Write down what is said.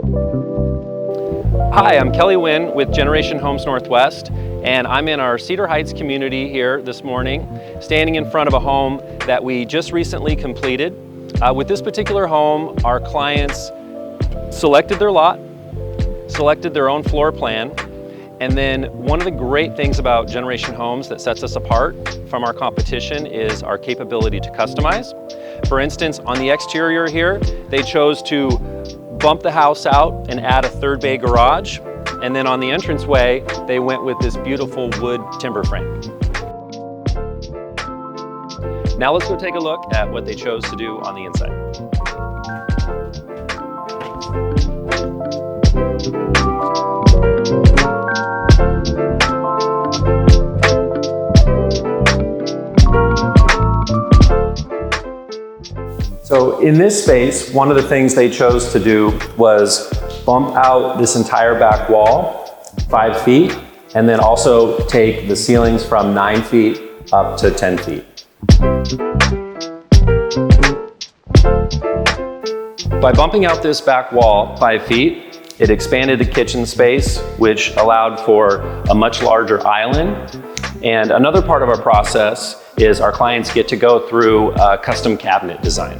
Hi, I'm Kelly Wynn with Generation Homes Northwest, and I'm in our Cedar Heights community here this morning, standing in front of a home that we just recently completed. With this particular home, our clients selected their lot, selected their own floor plan, and then one of the great things about Generation Homes that sets us apart from our competition is our capability to customize. For instance, on the exterior here, they chose to bump the house out and add a third bay garage. And then on the entranceway, they went with this beautiful wood timber frame. Now let's go take a look at what they chose to do on the inside. So in this space, one of the things they chose to do was bump out this entire back wall 5 feet, and then also take the ceilings from 9 feet up to 10 feet. By bumping out this back wall 5 feet, it expanded the kitchen space, which allowed for a much larger island. And another part of our process is our clients get to go through a custom cabinet design.